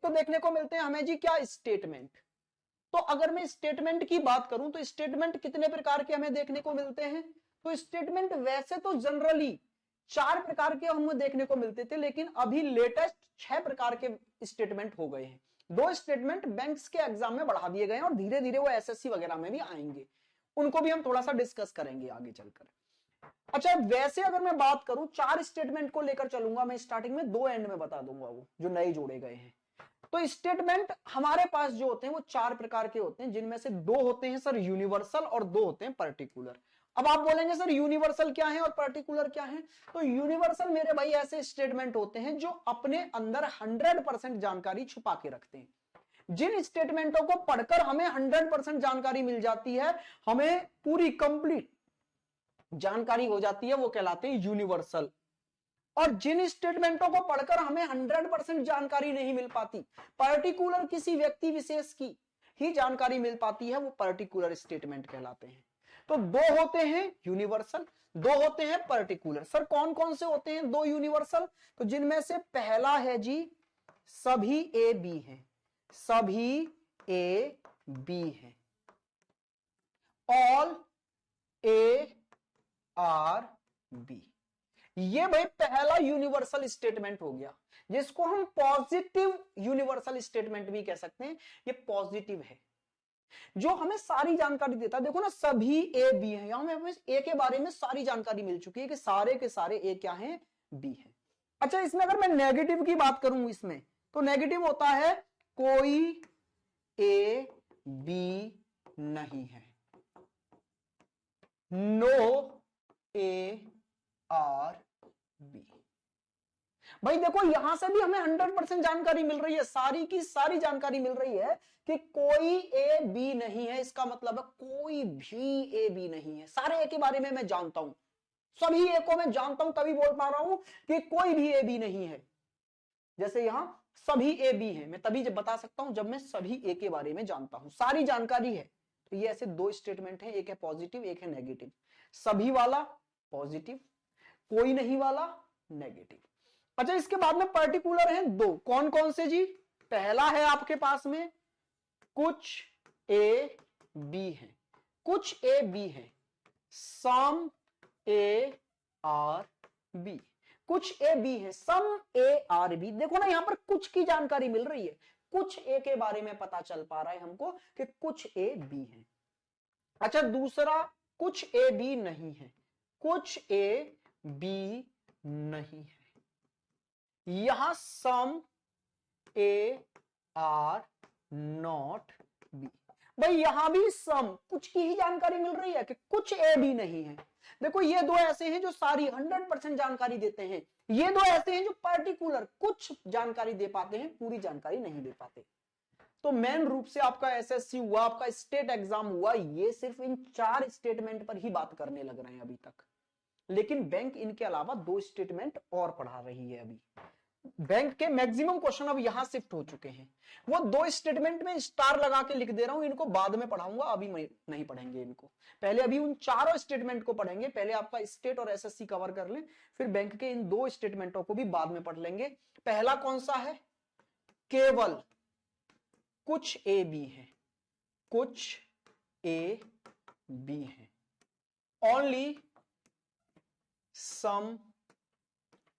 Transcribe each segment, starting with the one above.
तो देखने को मिलते हैं हमें जी क्या, स्टेटमेंट। तो अगर मैं स्टेटमेंट की बात करूं तो स्टेटमेंट कितने प्रकार के हमें देखने को मिलते हैं? तो स्टेटमेंट वैसे तो जनरली 4 प्रकार के हमें देखने को मिलते थे, लेकिन अभी लेटेस्ट 6 प्रकार के स्टेटमेंट हो गए हैं। 2 स्टेटमेंट बैंक्स के एग्जाम में बढ़ा दिए गए हैं और धीरे धीरे वो एसएससी वगैरह में भी आएंगे, उनको भी हम थोड़ा सा डिस्कस करेंगे आगे चलकर। अच्छा, वैसे अगर मैं बात करूं 4 स्टेटमेंट को लेकर चलूंगा मैं स्टार्टिंग में, 2 एंड में बता दूंगा वो जो नए जोड़े गए हैं। तो स्टेटमेंट हमारे पास जो होते हैं वो 4 प्रकार के होते हैं, जिनमें से 2 होते हैं सर यूनिवर्सल और 2 होते हैं पर्टिकुलर। अब आप बोलेंगे सर यूनिवर्सल क्या है और पर्टिकुलर क्या है? तो यूनिवर्सल मेरे भाई ऐसे स्टेटमेंट होते हैं जो अपने अंदर 100% जानकारी छुपा के रखते हैं। जिन स्टेटमेंटों को पढ़कर हमें 100% जानकारी मिल जाती है, हमें पूरी कंप्लीट जानकारी हो जाती है, वो कहलाते हैं यूनिवर्सल। और जिन स्टेटमेंटों को पढ़कर हमें 100% जानकारी नहीं मिल पाती, पर्टिकुलर किसी व्यक्ति विशेष की ही जानकारी मिल पाती है, वो पर्टिकुलर स्टेटमेंट कहलाते हैं। तो 2 होते हैं यूनिवर्सल, 2 होते हैं पर्टिकुलर। सर कौन कौन से होते हैं 2 यूनिवर्सल? तो जिनमें से पहला है जी सभी ए बी हैं, सभी ए बी हैं, ऑल ए आर बी। ये भाई पहला यूनिवर्सल स्टेटमेंट हो गया, जिसको हम पॉजिटिव यूनिवर्सल स्टेटमेंट भी कह सकते हैं। ये पॉजिटिव है, जो हमें सारी जानकारी देता है। देखो ना, सभी ए बी है, यहां हमें ए के बारे में सारी जानकारी मिल चुकी है कि सारे के सारे ए क्या हैं, बी है। अच्छा, इसमें अगर मैं नेगेटिव की बात करूं इसमें, तो नेगेटिव होता है कोई ए बी नहीं है, नो ए आर बी। भाई देखो, यहां से भी हमें 100% जानकारी मिल रही है, सारी की सारी जानकारी मिल रही है कि कोई ए बी नहीं है। इसका मतलब है कोई भी ए बी नहीं है। सारे ए के बारे में मैं जानता हूं, सभी ए को मैं जानता हूं, तभी बोल पा रहा हूं कि कोई भी ए बी नहीं है। जैसे यहां सभी ए बी है, मैं तभी जब बता सकता हूं जब मैं सभी ए के बारे में जानता हूं, सारी जानकारी है। तो ये ऐसे 2 स्टेटमेंट है, एक है पॉजिटिव एक है नेगेटिव। सभी वाला पॉजिटिव, कोई नहीं वाला नेगेटिव। अच्छा, इसके बाद में पर्टिकुलर हैं 2। कौन कौन से जी? पहला है आपके पास में कुछ ए बी है, कुछ ए बी है, सम ए आर बी। कुछ ए बी है, सम ए आर बी। देखो ना, यहां पर कुछ की जानकारी मिल रही है, कुछ ए के बारे में पता चल पा रहा है हमको कि कुछ ए बी है। अच्छा, दूसरा कुछ ए बी नहीं है, कुछ ए बी नहीं है। यहां सम ए आर नॉट बी। भाई यहां भी सम, कुछ की ही जानकारी मिल रही है कि कुछ ए बी नहीं है। देखो, ये 2 ऐसे हैं जो सारी 100% जानकारी देते हैं, ये 2 ऐसे हैं जो पर्टिकुलर कुछ जानकारी दे पाते हैं, पूरी जानकारी नहीं दे पाते। तो मेन रूप से आपका एसएससी हुआ, आपका स्टेट एग्जाम हुआ, ये सिर्फ इन 4 स्टेटमेंट पर ही बात करने लग रहे हैं अभी तक। लेकिन बैंक इनके अलावा 2 स्टेटमेंट और पढ़ा रही है। अभी बैंक के मैक्सिमम क्वेश्चन अब यहां शिफ्ट हो चुके हैं। वो 2 स्टेटमेंट में स्टार लगा के लिख दे रहा हूं, इनको बाद में पढ़ाऊंगा, अभी नहीं पढ़ेंगे इनको। पहले अभी उन 4 स्टेटमेंट को पढ़ेंगे। पहले आपका स्टेट और एसएससी कवर कर लें, फिर बैंक के इन 2 स्टेटमेंटों को भी बाद में पढ़ लेंगे। पहला कौन सा है? केवल कुछ ए बी है, कुछ ए बी है, only some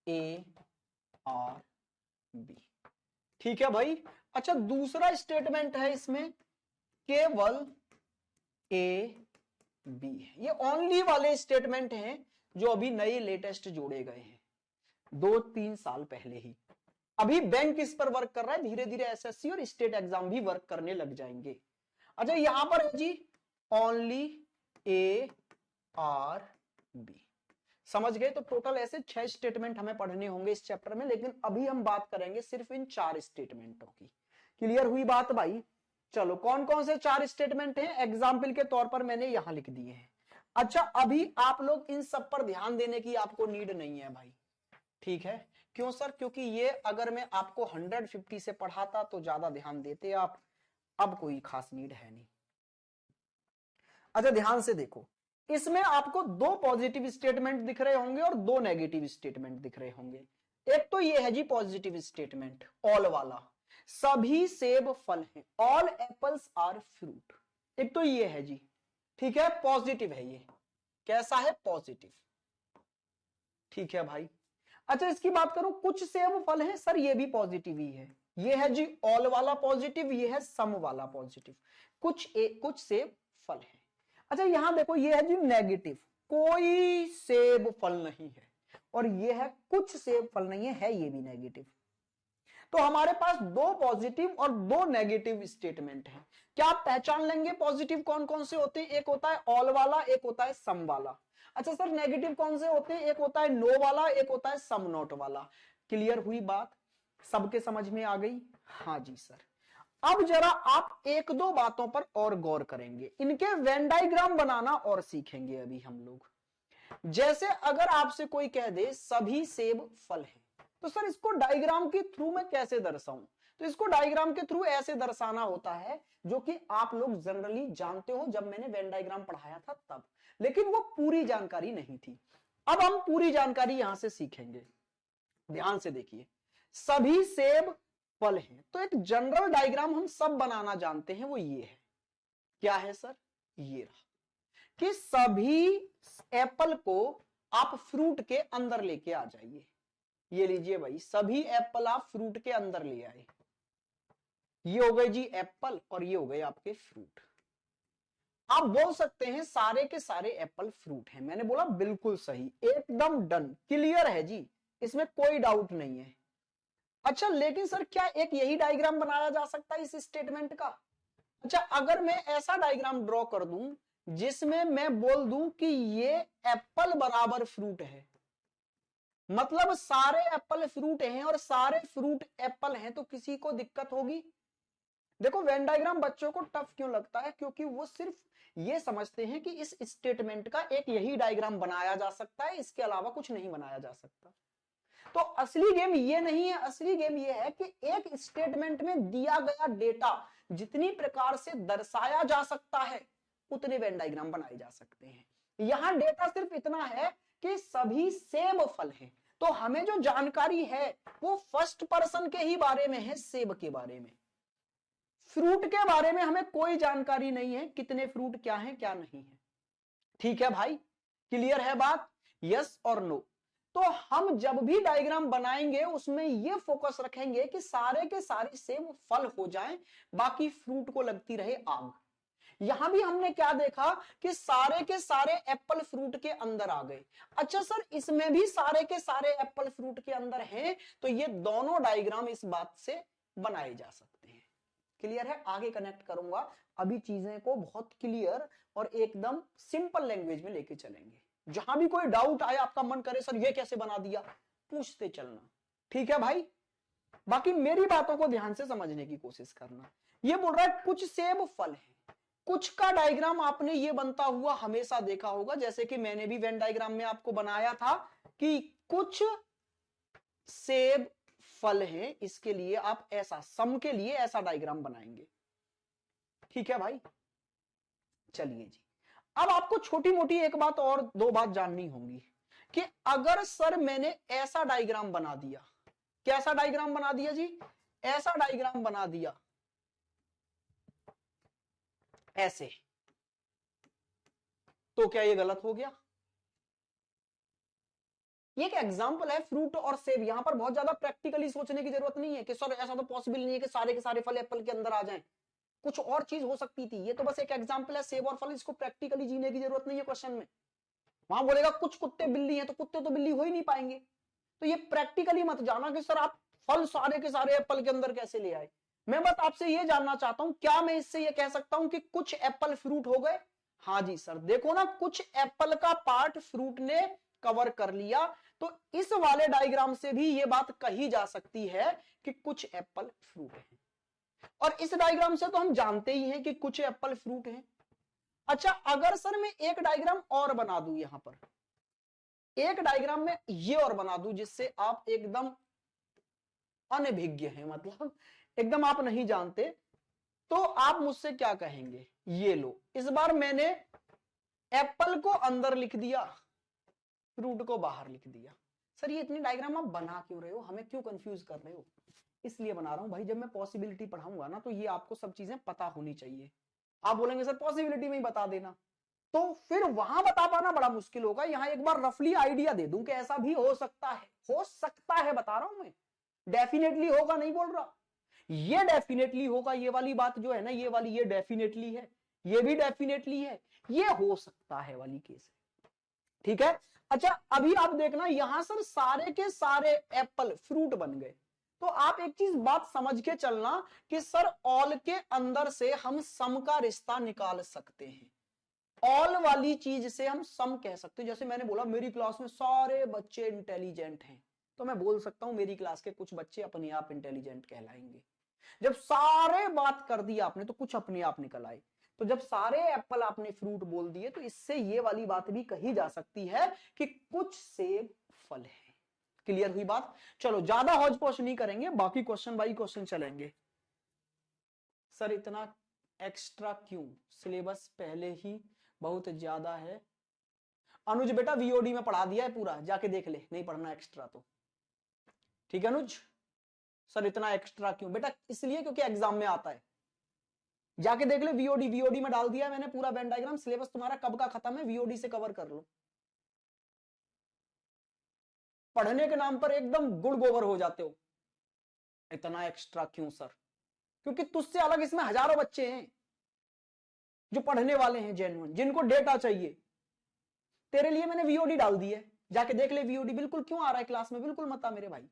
A are B. ठीक है भाई। अच्छा, दूसरा स्टेटमेंट है इसमें केवल ए बी है। ये ओनली वाले स्टेटमेंट हैं जो अभी नए लेटेस्ट जोड़े गए हैं 2-3 साल पहले ही। अभी बैंक इस पर वर्क कर रहा है, धीरे धीरे एसएससी और स्टेट एग्जाम भी वर्क करने लग जाएंगे। अच्छा, यहां पर है जी ओनली ए आर बी। समझ गए? तो टोटल ऐसे 6 स्टेटमेंट हमें पढ़ने होंगे इस चैप्टर में, लेकिन अभी हम बात करेंगे सिर्फ इन 4 स्टेटमेंटों की। क्लियर हुई बात भाई? चलो, कौन कौन से 4 स्टेटमेंट हैं एग्जाम्पल के तौर पर मैंने यहां लिख दिए हैं। अच्छा, अभी आप लोग इन सब पर ध्यान देने की आपको नीड नहीं है भाई, ठीक है? क्यों सर? क्योंकि ये अगर मैं आपको 150 से पढ़ाता तो ज्यादा ध्यान देते आप, अब कोई खास नीड है नहीं। अच्छा, ध्यान से देखो, इसमें आपको 2 पॉजिटिव स्टेटमेंट दिख रहे होंगे और 2 नेगेटिव स्टेटमेंट दिख रहे होंगे। एक तो ये है जी पॉजिटिव स्टेटमेंट ऑल वाला, सभी सेब फल हैं, ऑल एप्पल्स आर फ्रूट। एक तो ये है जी, ठीक है, पॉजिटिव है ये, कैसा है, पॉजिटिव, ठीक है भाई। अच्छा इसकी बात करूं, कुछ सेब फल हैं, सर ये भी पॉजिटिव ही है, ये है जी ऑल वाला पॉजिटिव, ये है सम वाला पॉजिटिव, कुछ सेब फल है। अच्छा यहां देखो, ये है जी नेगेटिव, कोई सेब फल नहीं है, और ये है कुछ सेब फल नहीं है ये भी नेगेटिव। तो हमारे पास दो पॉजिटिव और दो नेगेटिव स्टेटमेंट हैं। क्या आप पहचान लेंगे पॉजिटिव कौन कौन से होते हैं? एक होता है ऑल वाला, एक होता है सम वाला। अच्छा सर नेगेटिव कौन से होते हैं? एक होता है नो वाला, एक होता है सम नॉट वाला। क्लियर हुई बात? सबके समझ में आ गई? हाँ जी सर। अब जरा आप एक दो बातों पर और गौर करेंगे, इनके वेन डायग्राम बनाना और सीखेंगे अभी हम लोग। जैसे अगर आपसे कोई कह दे सभी सेब फल हैं, तो सर इसको डायग्राम के थ्रू मैं कैसे दर्शाऊं? तो इसको डायग्राम के थ्रू ऐसे दर्शाना होता है, जो कि आप लोग जनरली जानते हो, जब मैंने वेन डायग्राम पढ़ाया था तब, लेकिन वो पूरी जानकारी नहीं थी। अब हम पूरी जानकारी यहां से सीखेंगे। ध्यान से देखिए, सभी सेब फल हैं, तो एक जनरल डायग्राम हम सब बनाना जानते हैं, वो ये है। क्या है सर? ये रहा कि सभी एप्पल को आप फ्रूट के अंदर लेके आ जाइए। ये लीजिए भाई, सभी एप्पल आप फ्रूट के अंदर ले आए। ये हो गए जी एप्पल, और ये हो गए आपके फ्रूट। आप बोल सकते हैं सारे के सारे एप्पल फ्रूट हैं। मैंने बोला बिल्कुल सही, एकदम डन, क्लियर है जी, इसमें कोई डाउट नहीं है। अच्छा लेकिन सर क्या एक यही डायग्राम बनाया जा सकता है इस स्टेटमेंट का? अच्छा अगर मैं ऐसा डायग्राम ड्रॉ कर दूं जिसमें मैं बोल दूं कि ये एप्पल बराबर फ्रूट है, मतलब सारे एप्पल फ्रूट हैं और सारे फ्रूट एप्पल हैं, तो किसी को दिक्कत होगी? देखो वेन डायग्राम बच्चों को टफ क्यों लगता है? क्योंकि वो सिर्फ ये समझते हैं कि इस स्टेटमेंट का एक यही डायग्राम बनाया जा सकता है, इसके अलावा कुछ नहीं बनाया जा सकता। तो असली गेम ये नहीं है, असली गेम ये है कि एक स्टेटमेंट में दिया गया डेटा जितनी प्रकार से दर्शाया जा सकता है, उतने वेन डायग्राम बनाए जा सकते हैं। यहां डेटा सिर्फ इतना है कि सभी सेब फल हैं, तो हमें जो जानकारी है वो फर्स्ट पर्सन के ही बारे में है, सेब के बारे में। फ्रूट के बारे में हमें कोई जानकारी नहीं है, कितने फ्रूट क्या है क्या नहीं है। ठीक है भाई, क्लियर है बात? यस और नो? तो हम जब भी डायग्राम बनाएंगे उसमें यह फोकस रखेंगे कि सारे के सारे सेब फल हो जाएं, बाकी फ्रूट को लगती रहे आग। यहां भी हमने क्या देखा कि सारे के सारे एप्पल फ्रूट के अंदर आ गए। अच्छा सर इसमें भी सारे के सारे एप्पल फ्रूट के अंदर हैं, तो ये दोनों डायग्राम इस बात से बनाए जा सकते हैं। क्लियर है? आगे कनेक्ट करूंगा, अभी चीजें को बहुत क्लियर और एकदम सिंपल लैंग्वेज में लेके चलेंगे। जहां भी कोई डाउट आए, आपका मन करे सर ये कैसे बना दिया, पूछते चलना। ठीक है भाई? बाकी मेरी बातों को ध्यान से समझने की कोशिश करना। ये बोल रहा है कुछ सेब फल है, कुछ का डायग्राम आपने ये बनता हुआ हमेशा देखा होगा, जैसे कि मैंने भी वेन डायग्राम में आपको बनाया था कि कुछ सेब फल हैं, इसके लिए आप ऐसा, सम के लिए ऐसा डायग्राम बनाएंगे। ठीक है भाई? चलिए जी, अब आपको छोटी मोटी एक बात और दो बात जाननी होंगी कि अगर सर मैंने ऐसा डायग्राम बना दिया, कैसा डायग्राम बना दिया जी? ऐसा डायग्राम बना दिया ऐसे, तो क्या ये गलत हो गया? ये एक एग्जांपल है फ्रूट और सेब, यहां पर बहुत ज्यादा प्रैक्टिकली सोचने की जरूरत नहीं है कि सर ऐसा तो पॉसिबल नहीं है कि सारे के सारे फल एप्पल के अंदर आ जाएं, कुछ और चीज हो सकती थी। ये तो बस एक एग्जांपल है, सेब और फल, इसको प्रैक्टिकली जीने की जरूरत नहीं है क्वेश्चन में। वहां बोलेगा कुछ कुत्ते बिल्ली हैं, तो कुत्ते तो बिल्ली हो ही नहीं पाएंगे। तो ये प्रैक्टिकली मत जाना कि सर आप फल सारे के सारे एप्पल के अंदर कैसे ले आए। मैं बस आपसे ये जानना चाहता हूं, क्या मैं इससे ये कह सकता हूं कि कुछ एप्पल फ्रूट हो गए? हाँ जी सर, देखो ना, कुछ एप्पल का पार्ट फ्रूट ने कवर कर लिया, तो इस वाले डायग्राम से भी ये बात कही जा सकती है कि कुछ एप्पल फ्रूट है। और इस डायग्राम से तो हम जानते ही हैं कि कुछ एप्पल फ्रूट हैं। अच्छा अगर सर मैं एक डायग्राम और बना दूं, यहां पर एक डायग्राम में ये और बना दूं जिससे आप एकदम अनभिज्ञ हैं, मतलब एकदम आप नहीं जानते, तो आप मुझसे क्या कहेंगे? ये लो, इस बार मैंने एप्पल को अंदर लिख दिया, फ्रूट को बाहर लिख दिया। सर ये इतनी डायग्राम आप बना क्यों रहे हो, हमें क्यों कंफ्यूज कर रहे हो? इसलिए बना रहा हूं भाई, जब मैं पॉसिबिलिटी पढ़ाऊंगा ना तो ये आपको सब चीजें पता होनी चाहिए। आप बोलेंगे सर पॉसिबिलिटी में ही बता देना, तो फिर वहां बता पाना बड़ा मुश्किल होगा। यहां एक बार रफली आइडिया दे दूं कि ऐसा भी हो सकता है, हो सकता है बता रहा हूं मैं, डेफिनेटली होगा नहीं बोल रहा। ये डेफिनेटली होगा, ये वाली बात जो है ना, ये वाली ये डेफिनेटली है, ये भी डेफिनेटली है, ये हो सकता है वाली केस है। ठीक है, अच्छा अभी आप देखना यहां सर सारे के सारे एप्पल फ्रूट बन गए, तो आप एक चीज बात समझ के चलना कि सर ऑल के अंदर से हम सम का रिश्ता निकाल सकते हैं। ऑल वाली चीज से हम सम कह सकते हैं। जैसे मैंने बोला मेरी क्लास में सारे बच्चे इंटेलिजेंट हैं, तो मैं बोल सकता हूं मेरी क्लास के कुछ बच्चे अपने आप इंटेलिजेंट कहलाएंगे। जब सारे बात कर दी आपने तो कुछ अपने आप निकल आए। तो जब सारे एप्पल आपने फ्रूट बोल दिए तो इससे ये वाली बात भी कही जा सकती है कि कुछ सेब फल है। क्लियर हुई बात? चलो ज्यादा हौज पौच नहीं करेंगे, बाकी क्वेश्चन बाई क्वेश्चन चलेंगे। सर इतना एक्स्ट्रा क्यों, सिलेबस पहले ही बहुत ज्यादा है। अनुज बेटा वीओडी में पढ़ा दिया है पूरा, जाके देख ले, नहीं पढ़ना एक्स्ट्रा तो। ठीक है अनुज? सर इतना एक्स्ट्रा क्यों बेटा, इसलिए क्योंकि एग्जाम में आता है, जाके देख ले वीओडी, वीओडी में डाल दिया है मैंने पूरा वेन डायग्राम। सिलेबस तुम्हारा कब का खत्म है, वीओडी से कवर कर लो। पढ़ने के नाम पर एकदम गुड़ गोबर हो जाते हो। इतना एक्स्ट्रा क्यों सर? क्योंकि तुझसे अलग इसमें हजारों बच्चे हैं जो पढ़ने वाले हैं जेन्युइन, जिनको डेटा चाहिए। तेरे लिए मैंने वीओडी डाल दी है, जाके देख ले वीओडी। बिल्कुल क्यों आ रहा है क्लास में, बिल्कुल मत आ मेरे भाई।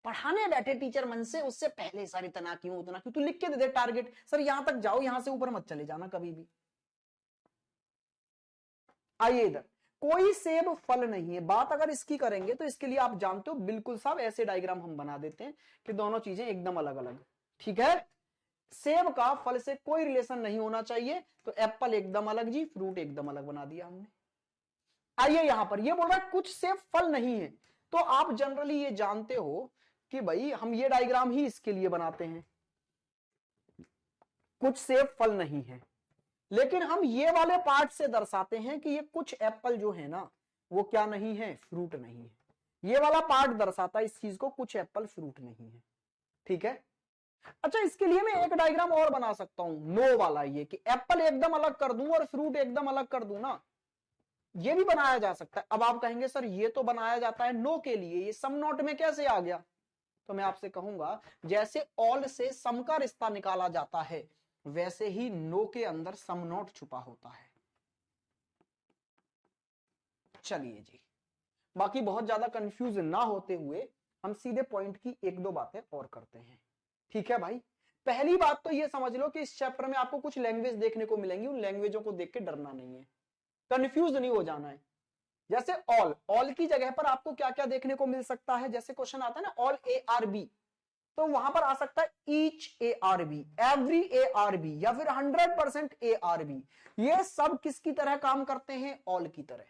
पढ़ाने बैठे टीचर मन से, उससे पहले सर इतना क्यों उतना क्यों, तू लिख के दे दे टारगेट, सर यहां तक जाओ, यहां से ऊपर मत चले जाना कभी भी। आइए इधर, कोई सेब फल नहीं है। बात अगर इसकी करेंगे तो इसके लिए आप जानते हो बिल्कुल साहब ऐसे डायग्राम हम बना देते हैं कि दोनों चीजें एकदम अलग अलग। ठीक है, सेब का फल से कोई रिलेशन नहीं होना चाहिए, तो एप्पल एकदम अलग जी, फ्रूट एकदम अलग बना दिया हमने। आइए यहां पर ये बोल रहा है कुछ सेब फल नहीं है, तो आप जनरली ये जानते हो कि भाई हम ये डायग्राम ही इसके लिए बनाते हैं, कुछ सेब फल नहीं है। लेकिन हम ये वाले पार्ट से दर्शाते हैं कि ये कुछ एप्पल जो है ना वो क्या नहीं है, फ्रूट नहीं है। ये वाला पार्ट दर्शाता है इस चीज को, कुछ एप्पल फ्रूट नहीं है। ठीक है, अच्छा इसके लिए मैं एक डायग्राम और बना सकता हूं, नो वाला, ये कि एप्पल एकदम अलग कर दूं और फ्रूट एकदम अलग कर दूं ना, ये भी बनाया जा सकता है। अब आप कहेंगे सर ये तो बनाया जाता है नो के लिए, ये सम नॉट में कैसे आ गया? तो मैं आपसे कहूंगा जैसे ऑल से सम का रिश्ता निकाला जाता है वैसे ही नो के अंदर सम नॉट छुपा होता है। चलिए जी, बाकी बहुत ज्यादा कंफ्यूज ना होते हुए हम सीधे पॉइंट की एक दो बातें और करते हैं। ठीक है भाई, पहली बात तो ये समझ लो कि इस चैप्टर में आपको कुछ लैंग्वेज देखने को मिलेंगी, उन लैंग्वेजों को देख के डरना नहीं है, कंफ्यूज नहीं हो जाना है। जैसे ऑल, ऑल की जगह पर आपको क्या क्या देखने को मिल सकता है, जैसे क्वेश्चन आता है ना ऑल ए आर बी, तो वहां पर आ सकता है each A are B, every A are B, या फिर 100% ए आर बी। ये सब किसकी तरह काम करते हैं, ऑल की तरह।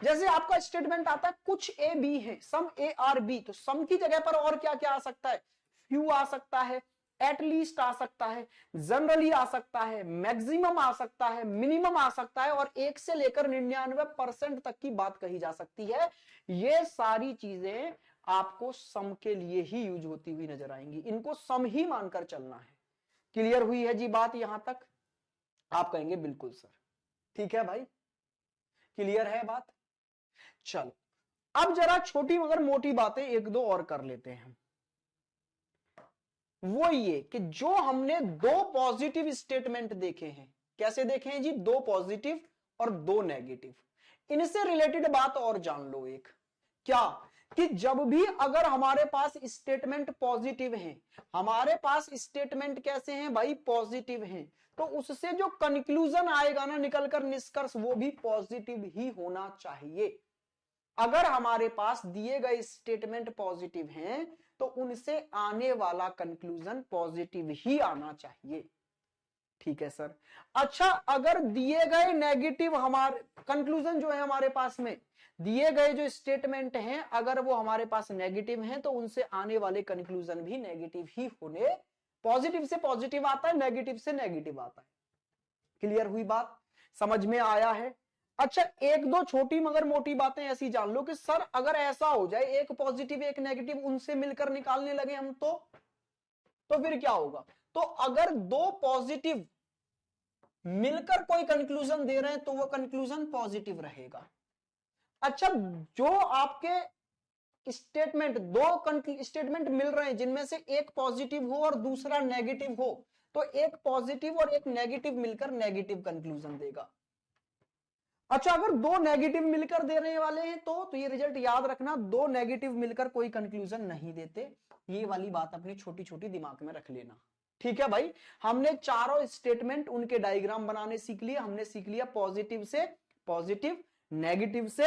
जैसे आपका स्टेटमेंट आता है कुछ ए बी है, सम ए आर बी, तो सम की जगह पर और क्या क्या आ सकता है, फ्यू आ सकता है, एटलीस्ट आ सकता है, जनरली आ सकता है, मैक्सिमम आ सकता है, मिनिमम आ सकता है, और 1 से लेकर 99% तक की बात कही जा सकती है। ये सारी चीजें आपको सम के लिए ही यूज होती हुई नजर आएंगी, इनको सम ही मानकर चलना है। क्लियर हुई है जी बात यहां तक? आप कहेंगे बिल्कुल सर। ठीक है भाई, क्लियर है बात? चलो अब जरा छोटी मगर मोटी बातें एक दो और कर लेते हैं। वो ये कि जो हमने दो पॉजिटिव स्टेटमेंट देखे हैं, कैसे देखे हैं जी, दो पॉजिटिव और दो नेगेटिव, इनसे रिलेटेड बात और जान लो एक, क्या कि जब भी अगर हमारे पास स्टेटमेंट पॉजिटिव हैं, हमारे पास स्टेटमेंट कैसे हैं भाई, पॉजिटिव हैं, तो उससे जो कंक्लूजन आएगा ना निकलकर, निष्कर्ष, वो भी पॉजिटिव ही होना चाहिए। अगर हमारे पास दिए गए स्टेटमेंट पॉजिटिव हैं तो उनसे आने वाला कंक्लूजन पॉजिटिव ही आना चाहिए। ठीक है सर। अच्छा अगर दिए गए नेगेटिव, हमारे कंक्लूजन जो है हमारे पास में दिए गए जो स्टेटमेंट हैं अगर वो हमारे पास नेगेटिव हैं तो उनसे आने वाले कंक्लूजन भी नेगेटिव ही होने, पॉजिटिव से पॉजिटिव आता है, नेगेटिव से नेगेटिव आता है। क्लियर हुई बात, समझ में आया है? अच्छा, एक दो छोटी मगर मोटी बातें ऐसी जान लो कि सर अगर ऐसा हो जाए एक पॉजिटिव एक नेगेटिव उनसे मिलकर निकालने लगे हम तो फिर क्या होगा? तो अगर दो पॉजिटिव मिलकर कोई कंक्लूजन दे रहे हैं तो वो कंक्लूजन पॉजिटिव रहेगा। अच्छा, जो आपके स्टेटमेंट दो स्टेटमेंट मिल रहे हैं जिनमें से एक पॉजिटिव हो और दूसरा नेगेटिव हो, तो एक पॉजिटिव और एक नेगेटिव मिलकर नेगेटिव कंक्लूजन देगा। अच्छा, अगर दो नेगेटिव मिलकर देने वाले हैं तो ये रिजल्ट याद रखना, दो नेगेटिव मिलकर कोई कंक्लूजन नहीं देते। ये वाली बात अपनी छोटी छोटी दिमाग में रख लेना। ठीक है भाई, हमने चारों स्टेटमेंट उनके डायग्राम बनाने सीख लिए। हमने सीख लिया पॉजिटिव से पॉजिटिव, नेगेटिव से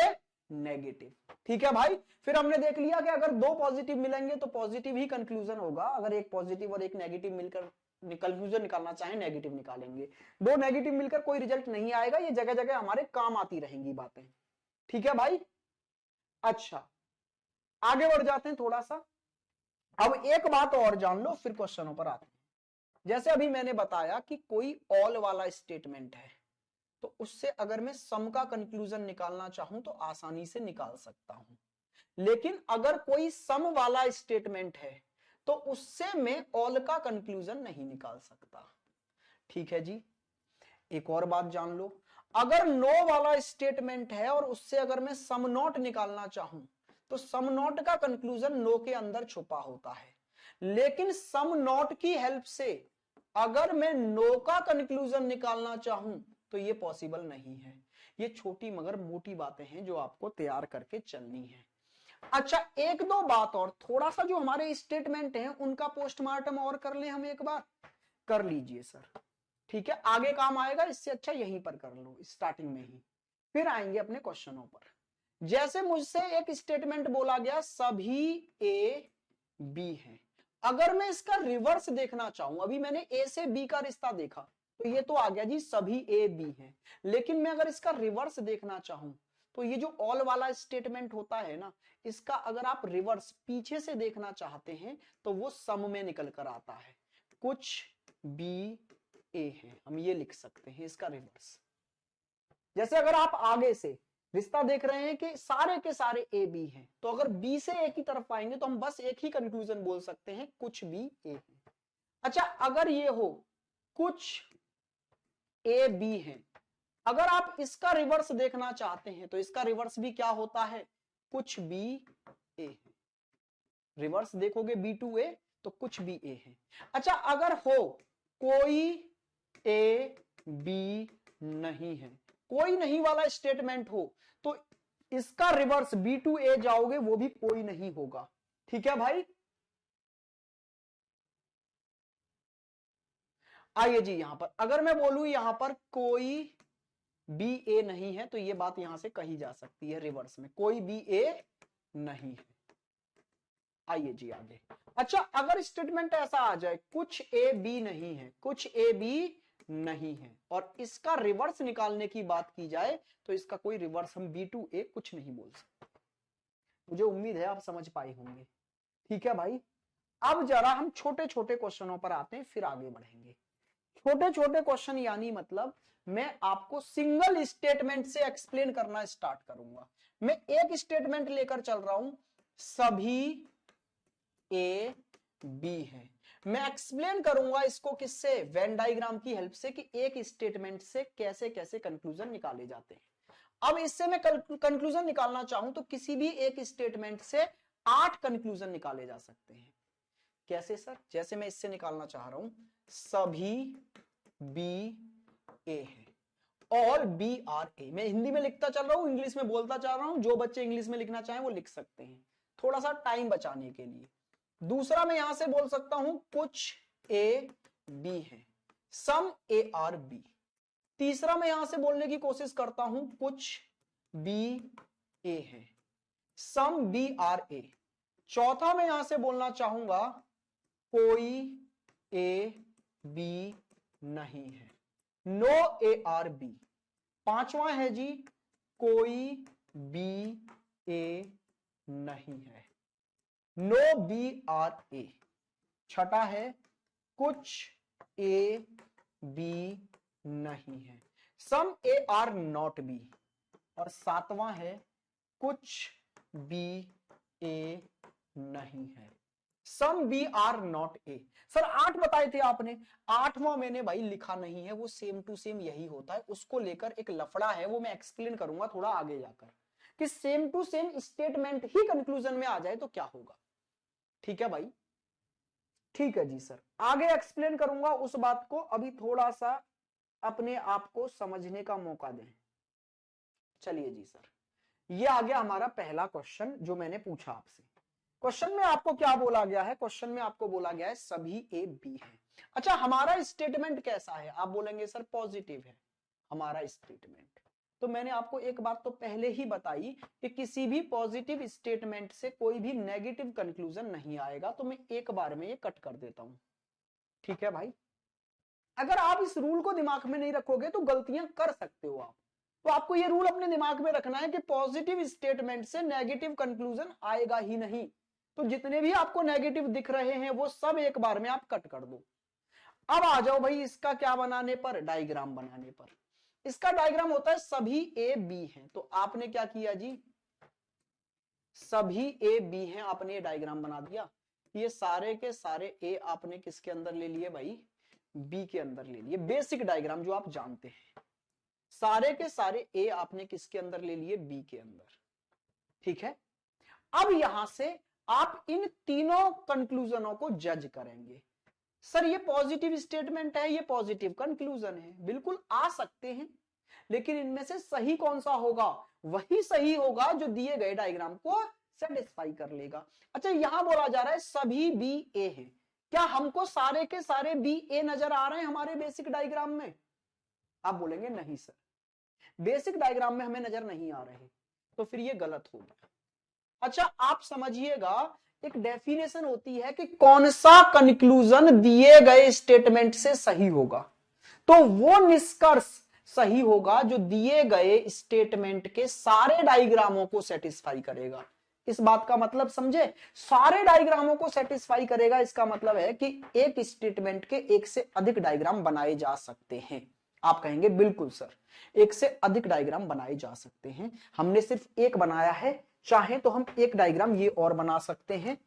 नेगेटिव। ठीक है भाई, फिर हमने देख लिया कि अगर दो पॉजिटिव मिलेंगे तो पॉजिटिव ही कंक्लूजन होगा, अगर एक पॉजिटिव और एक नेगेटिव मिलकर कंक्लूजन निकालना चाहे नेगेटिव निकालेंगे। दो नेगेटिव मिलकर कोई रिजल्ट नहीं आएगा, ये जगह जगह हमारे काम आती रहेंगी बातें। ठीक है भाई, अच्छा आगे बढ़ जाते हैं थोड़ा सा। अब एक बात और जान लो फिर क्वेश्चनों पर आते हैं। जैसे अभी मैंने बताया कि कोई ऑल वाला स्टेटमेंट है तो उससे अगर मैं सम का कंक्लूजन निकालना चाहूं तो आसानी से निकाल सकता हूं, लेकिन अगर कोई सम वाला स्टेटमेंट है तो उससे मैं ऑल का कंक्लूजन नहीं निकाल सकता। ठीक है जी, एक और बात जान लो, अगर नो वाला स्टेटमेंट है और उससे अगर मैं सम नॉट निकालना चाहूं तो सम नॉट का कंक्लूजन नो के अंदर छुपा होता है, लेकिन सम नॉट की हेल्प से अगर मैं नो का कंक्लूजन निकालना चाहूं तो ये पॉसिबल नहीं है। ये छोटी मगर मोटी बातें हैं जो आपको तैयार करके चलनी है। अच्छा, एक दो बात और, थोड़ा सा जो हमारे स्टेटमेंट हैं उनका पोस्टमार्टम और कर ले हम एक बार। कर लीजिए सर, ठीक है, आगे काम आएगा, इससे अच्छा यहीं पर कर लो स्टार्टिंग में ही, फिर आएंगे अपने क्वेश्चनों पर। जैसे मुझसे एक स्टेटमेंट बोला गया सभी ए बी है, अगर मैं इसका रिवर्स देखना चाहूं, अभी मैंने ए से बी का रिश्ता देखा तो ये तो आ गया जी सभी ए बी है, लेकिन मैं अगर इसका रिवर्स देखना चाहूं तो ये जो ऑल वाला स्टेटमेंट होता है ना, इसका अगर आप रिवर्स पीछे से देखना चाहते हैं तो वो सम में निकल कर आता है, कुछ बी ए है, हम ये लिख सकते हैं इसका रिवर्स। जैसे अगर आप आगे से रिश्ता देख रहे हैं कि सारे के सारे ए बी हैं, तो अगर बी से ए की तरफ आएंगे तो हम बस एक ही कंक्लूजन बोल सकते हैं, कुछ बी ए है। अच्छा, अगर ये हो कुछ ए बी है, अगर आप इसका रिवर्स देखना चाहते हैं तो इसका रिवर्स भी क्या होता है, कुछ बी ए है। रिवर्स देखोगे बी टू ए तो कुछ बी ए है। अच्छा, अगर हो कोई ए बी नहीं है, कोई नहीं वाला स्टेटमेंट हो तो इसका रिवर्स बी टू ए जाओगे वो भी कोई नहीं होगा। ठीक है भाई, आइए जी, यहां पर अगर मैं बोलूं यहां पर कोई बी ए नहीं है तो ये बात यहां से कही जा सकती है रिवर्स में, कोई बी ए नहीं है। आइए जी आगे। अच्छा, अगर स्टेटमेंट ऐसा आ जाए कुछ ए बी नहीं है, कुछ ए बी नहीं है, और इसका रिवर्स निकालने की बात की जाए तो इसका कोई रिवर्स हम बी टू ए कुछ नहीं बोल सकते। मुझे उम्मीद है आप समझ पाए होंगे। ठीक है भाई, अब जरा हम छोटे छोटे क्वेश्चनों पर आते हैं फिर आगे बढ़ेंगे। छोटे छोटे क्वेश्चन यानी मतलब मैं आपको सिंगल स्टेटमेंट से एक्सप्लेन करना स्टार्ट करूंगा। मैं एक स्टेटमेंट लेकर चल रहा हूं सभी ए बी है, मैं एक्सप्लेन करूंगा इसको किससे, वेन डायग्राम की हेल्प से, कि एक स्टेटमेंट से कैसे कैसे कंक्लूजन निकाले जाते हैं। अब इससे मैं कंक्लूजन निकालना चाहूं तो किसी भी एक स्टेटमेंट से 8 कंक्लूजन निकाले जा सकते हैं। कैसे सर? जैसे मैं इससे निकालना चाह रहा हूं सभी बी ए है, ऑल बी आर ए, मैं हिंदी में लिखता चल रहा हूं, इंग्लिश में बोलता जा रहा हूं, जो बच्चे इंग्लिश में लिखना चाहें वो लिख सकते हैं थोड़ा सा टाइम बचाने के लिए। दूसरा मैं यहां से बोल सकता हूं कुछ ए बी है, सम ए आर बी। तीसरा मैं यहां से बोलने की कोशिश करता हूं कुछ बी ए है, सम बी आर ए। चौथा मैं यहां से बोलना चाहूंगा कोई ए बी नहीं है, नो ए आर बी। पांचवा है जी कोई बी ए नहीं है, नो बी आर ए। छठा है कुछ ए बी नहीं है, some A are not B. और 7वां है कुछ बी ए नहीं है, some B are not A. Sir 8 बताए थे आपने, 8वां मैंने भाई लिखा नहीं है, वो सेम टू सेम यही होता है, उसको लेकर एक लफड़ा है, वो मैं एक्सप्लेन करूंगा थोड़ा आगे जाकर कि सेम टू सेम स्टेटमेंट ही कंक्लूजन में आ जाए तो क्या होगा। ठीक है भाई, ठीक है जी सर, आगे एक्सप्लेन करूंगा उस बात को, अभी थोड़ा सा अपने आप को समझने का मौका दें। चलिए जी सर, ये आ गया हमारा पहला क्वेश्चन जो मैंने पूछा आपसे। क्वेश्चन में आपको क्या बोला गया है, क्वेश्चन में आपको बोला गया है सभी ए बी है। अच्छा हमारा स्टेटमेंट कैसा है, आप बोलेंगे सर पॉजिटिव है हमारा स्टेटमेंट। तो मैंने आपको एक बात तो पहले ही बताई कि किसी भी पॉजिटिव स्टेटमेंट से कोई भी नेगेटिव कंक्लूजन नहीं आएगा, तो मैं एक बार में ये कट कर देता हूं। ठीक है भाई, अगर आप इस रूल को दिमाग में नहीं रखोगे तो गलतियां कर सकते हो आप, तो आपको ये रूल अपने दिमाग में रखना है कि पॉजिटिव स्टेटमेंट से नेगेटिव कंक्लूजन आएगा ही नहीं। तो जितने भी आपको नेगेटिव दिख रहे हैं वो सब एक बार में आप कट कर दो। अब आ जाओ भाई इसका क्या बनाने पर, डायग्राम बनाने पर। इसका डायग्राम होता है सभी ए बी हैं, तो आपने क्या किया जी, सभी ए बी हैं, आपने ये डायग्राम बना दिया। ये सारे के सारे ए आपने किसके अंदर ले लिए भाई, बी के अंदर ले लिए, बेसिक डायग्राम जो आप जानते हैं। सारे के सारे ए आपने किसके अंदर ले लिए, बी के अंदर। ठीक है, अब यहां से आप इन तीनों कंक्लूजनों को जज करेंगे। सर ये पॉजिटिव स्टेटमेंट है, ये पॉजिटिव कंक्लूजन है, बिल्कुल आ सकते हैं, लेकिन इनमें से सही कौन सा होगा, वही सही होगा जो दिए गए डायग्राम को सेटिस्फाई कर लेगा। अच्छा यहां बोला जा रहा है सभी बी ए है, क्या हमको सारे के सारे बी ए नजर आ रहे हैं हमारे बेसिक डायग्राम में? आप बोलेंगे नहीं सर, बेसिक डायग्राम में हमें नजर नहीं आ रहे, तो फिर ये गलत हो गया। अच्छा आप समझिएगा, एक डेफिनेशन होती है कि कौन सा कंक्लूजन दिए गए स्टेटमेंट से सही होगा, तो वो निष्कर्ष सही होगा जो दिए गए स्टेटमेंट के सारे डायग्रामों को सेटिस्फाई करेगा। इस बात का मतलब समझे, सारे डायग्रामों को सेटिस्फाई करेगा, इसका मतलब है कि एक स्टेटमेंट के एक से अधिक डायग्राम बनाए जा सकते हैं। आप कहेंगे बिल्कुल सर, एक से अधिक डायग्राम बनाए जा सकते हैं, हमने सिर्फ एक बनाया है, चाहे तो हम एक डायग्राम ये और बना सकते हैं,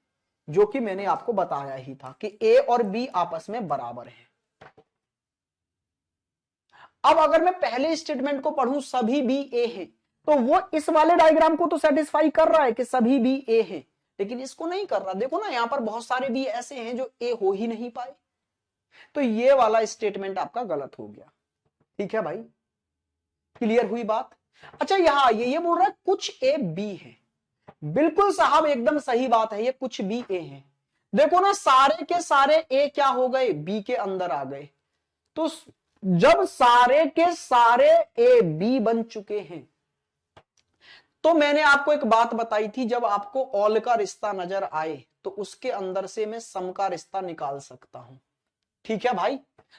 जो कि मैंने आपको बताया ही था कि ए और बी आपस में बराबर है। अब अगर मैं पहले स्टेटमेंट को पढ़ूं सभी बी ए हैं, तो वो इस वाले डायग्राम को तो सेटिस्फाई कर रहा है कि सभी बी ए हैं, लेकिन इसको नहीं कर रहा। देखो ना यहां पर बहुत सारे बी ऐसे हैं जो ए हो ही नहीं पाए, तो ये वाला स्टेटमेंट आपका गलत हो गया। ठीक है भाई, क्लियर हुई बात? अच्छा यहां ये बोल रहा है कुछ ए बी है, बिल्कुल साहब एकदम सही बात है, ये कुछ बी ए है। देखो ना सारे के सारे ए क्या हो गए, बी के अंदर आ गए, तो जब सारे के सारे ए बी बन चुके हैं, तो मैंने आपको एक बात बताई थी, जब आपको ऑल का रिश्ता नजर आए तो उसके अंदर से मैं सम का रिश्ता निकाल सकता हूं। ठीक है भाई,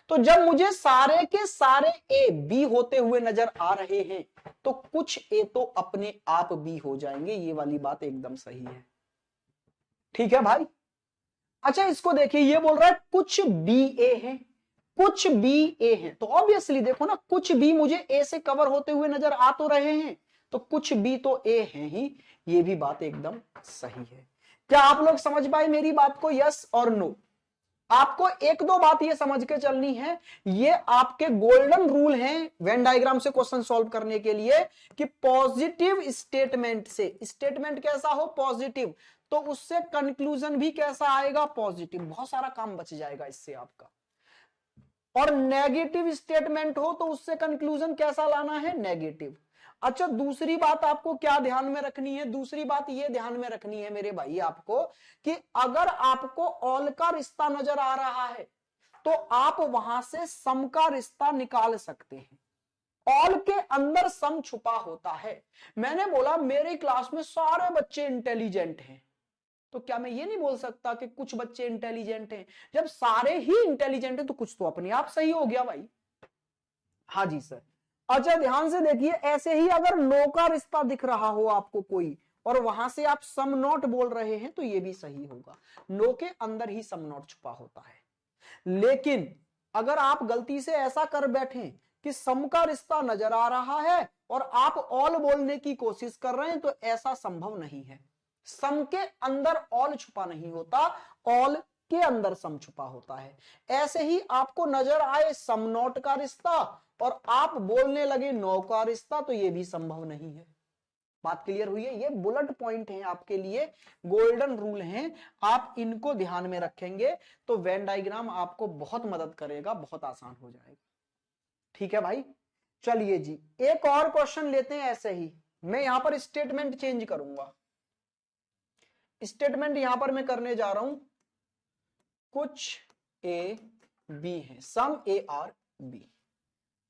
तो जब मुझे सारे के सारे ए बी होते हुए नजर आ रहे हैं, तो कुछ ए तो अपने आप बी हो जाएंगे, ये वाली बात एकदम सही है। ठीक है भाई, अच्छा इसको देखिए, ये बोल रहा है कुछ बी ए है, कुछ बी ए है, तो ऑब्वियसली देखो ना कुछ बी मुझे ए से कवर होते हुए नजर आ तो रहे हैं, तो कुछ बी तो ए है ही, ये भी बात एकदम सही है। क्या आप लोग समझ पाए मेरी बात को, यस और नो? आपको एक दो बात ये समझ के चलनी है, ये आपके गोल्डन रूल हैं वेन डायग्राम से क्वेश्चन सॉल्व करने के लिए, कि पॉजिटिव स्टेटमेंट से, स्टेटमेंट कैसा हो पॉजिटिव, तो उससे कंक्लूजन भी कैसा आएगा, पॉजिटिव, बहुत सारा काम बच जाएगा इससे आपका। और नेगेटिव स्टेटमेंट हो तो उससे कंक्लूजन कैसा लाना है, नेगेटिव। अच्छा दूसरी बात आपको क्या ध्यान में रखनी है, दूसरी बात ये ध्यान में रखनी है मेरे भाई आपको, कि अगर आपको ऑल का रिश्ता नजर आ रहा है तो आप वहां से सम का रिश्ता निकाल सकते हैं। ऑल के अंदर सम छुपा होता है। मैंने बोला मेरी क्लास में सारे बच्चे इंटेलिजेंट हैं, तो क्या मैं ये नहीं बोल सकता कि कुछ बच्चे इंटेलिजेंट हैं? जब सारे ही इंटेलिजेंट हैं तो कुछ तो अपने आप सही हो गया भाई। हाँ जी सर। अच्छा ध्यान से देखिए, ऐसे ही अगर नो का रिश्ता दिख रहा हो आपको कोई, और वहां से आप सम नॉट बोल रहे हैं, तो ये भी सही होगा, नो के अंदर ही सम नॉट छुपा होता है। लेकिन अगर आप गलती से ऐसा कर बैठे कि सम का रिश्ता नजर आ रहा है और आप ऑल बोलने की कोशिश कर रहे हैं, तो ऐसा संभव नहीं है। सम के अंदर ऑल छुपा नहीं होता, ऑल के अंदर सम छुपा होता है। ऐसे ही आपको नजर आए सम नॉट का रिश्ता और आप बोलने लगे नो का रिश्ता, तो यह भी संभव नहीं है। बात क्लियर हुई है? ये बुलेट पॉइंट हैं आपके लिए, गोल्डन रूल हैं, आप इनको ध्यान में रखेंगे तो वेन डायग्राम आपको बहुत मदद करेगा, बहुत आसान हो जाएगा। ठीक है भाई, चलिए जी एक और क्वेश्चन लेते हैं। ऐसे ही मैं यहां पर स्टेटमेंट चेंज करूंगा। स्टेटमेंट यहां पर मैं करने जा रहा हूं कुछ ए बी है, सम ए आर बी।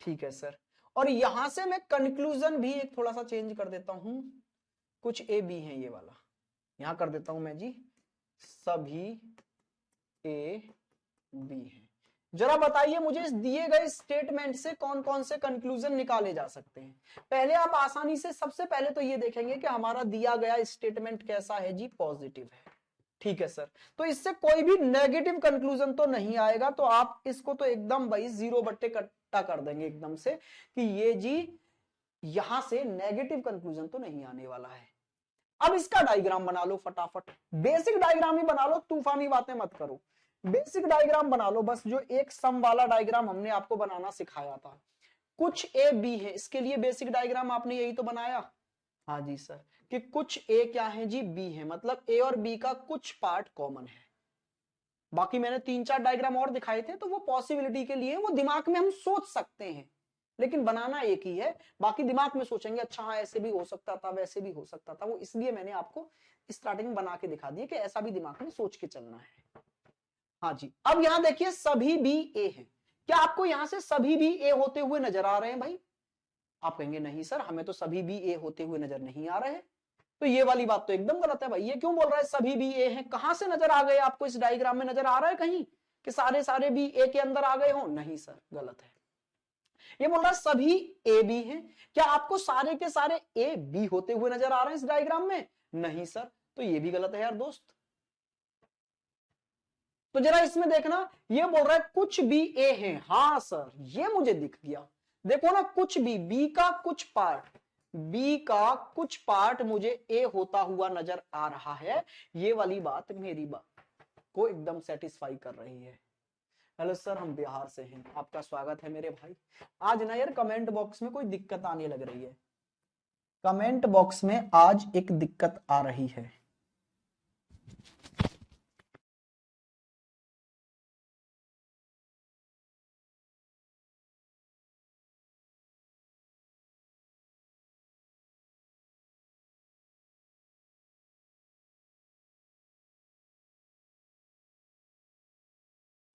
ठीक है सर, और यहां से मैं कंक्लूजन भी एक थोड़ा सा चेंज कर देता हूं, कुछ ए बी है, ये वाला यहां कर देता हूं मैं जी, सभी ए बी है। जरा बताइए मुझे इस दिए गए स्टेटमेंट से कौन कौन से कंक्लूजन निकाले जा सकते हैं। पहले आप आसानी से, सबसे पहले तो ये देखेंगे कि हमारा दिया गया स्टेटमेंट कैसा है जी, पॉजिटिव है। ठीक है सर, तो इससे कोई भी नेगेटिव कंक्लूजन तो नहीं आएगा, तो आप इसको तो एकदम भाई 0/कट्टा कर देंगे एकदम से कि ये जी यहां से नेगेटिव कंक्लूजन तो नहीं आने वाला है। अब इसका डायग्राम बना लो फटाफट, बेसिक डायग्राम ही बना लो, तूफानी बातें मत करो, बेसिक डायग्राम बना लो बस, जो एक सम वाला डायग्राम हमने आपको बनाना सिखाया था। कुछ ए बी है, इसके लिए बेसिक डायग्राम आपने यही तो बनाया। हाँ जी सर, कि कुछ ए क्या है जी, बी है, मतलब ए और बी का कुछ पार्ट कॉमन है। बाकी मैंने 3-4 डायग्राम और दिखाए थे, तो वो पॉसिबिलिटी के लिए, वो दिमाग में हम सोच सकते हैं, लेकिन बनाना एक ही है। बाकी दिमाग में सोचेंगे अच्छा हाँ ऐसे भी हो सकता था, वैसे भी हो सकता था, वो इसलिए मैंने आपको स्टार्टिंग बना के दिखा दिया कि ऐसा भी दिमाग में सोच के चलना है। हाँ जी, अब यहां देखिए सभी भी ए है। क्या आपको यहां से सभी भी ए होते हुए नजर आ रहे हैं भाई? आप कहेंगे नहीं सर, हमें तो सभी भी ए होते हुए नजर नहीं आ रहे हैं। तो ये वाली बात तो एकदम गलत है भाई। ये क्यों बोल रहा है सभी भी ए हैं? कहां से नजर आ गए आपको? इस डायग्राम में नजर आ रहा है कहीं कि सारे सारे भी ए के अंदर आ गए हो? नहीं सर, गलत है। ये बोल रहा है सभी ए बी हैं। क्या आपको सारे के सारे ए बी होते हुए नजर आ रहे हैं इस डायग्राम में? नहीं सर, तो ये भी गलत है यार दोस्त। तो जरा इसमें देखना, ये बोल रहा है कुछ भी ए हैं। हाँ सर, ये मुझे दिख गया। देखो ना, कुछ भी, बी का कुछ पार्ट, बी का कुछ पार्ट मुझे ए होता हुआ नजर आ रहा है। ये वाली बात मेरी बात को एकदम सेटिस्फाई कर रही है। हेलो सर, हम बिहार से हैं, आपका स्वागत है मेरे भाई। आज ना यार कमेंट बॉक्स में कोई दिक्कत आने लग रही है, कमेंट बॉक्स में आज एक दिक्कत आ रही है।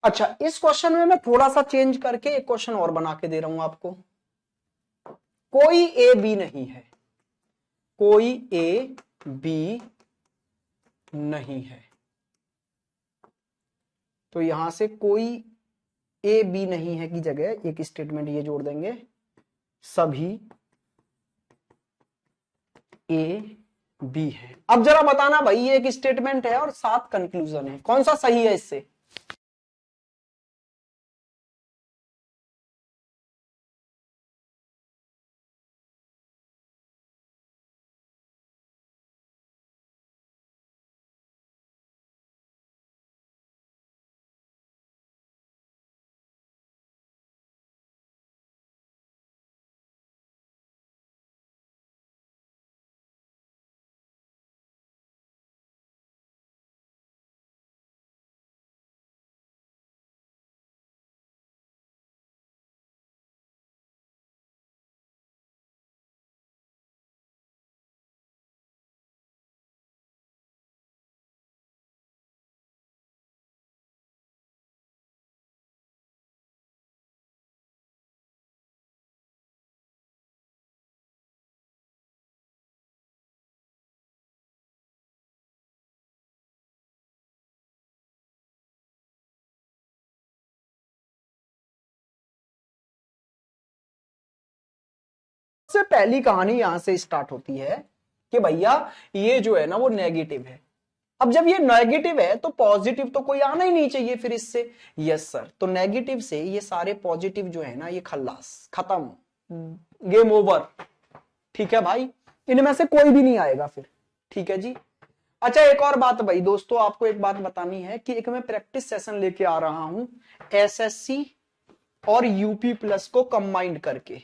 अच्छा, इस क्वेश्चन में मैं थोड़ा सा चेंज करके एक क्वेश्चन और बना के दे रहा हूं आपको। कोई ए बी नहीं है, कोई ए बी नहीं है, तो यहां से कोई ए बी नहीं है की जगह एक स्टेटमेंट ये जोड़ देंगे, सभी ए बी है। अब जरा बताना भाई, ये एक स्टेटमेंट है और 7 कंक्लूजन है, कौन सा सही है इससे? सबसे पहली कहानी यहां से स्टार्ट होती है कि भैया ये जो है ना वो नेगेटिव है। अब जब ये नेगेटिव है तो पॉजिटिव तो कोई आना ही नहीं चाहिए फिर इससे। यस सर, तो नेगेटिव से ये सारे पॉजिटिव जो है ना ये खल्लास, खत्म, गेम ओवर। ठीक है भाई, इनमें से कोई भी नहीं आएगा फिर। ठीक है जी। अच्छा एक और बात भाई दोस्तों, आपको एक बात बतानी है कि एक मैं प्रैक्टिस सेशन लेके आ रहा हूं एसएससी और यूपी प्लस को कंबाइंड करके।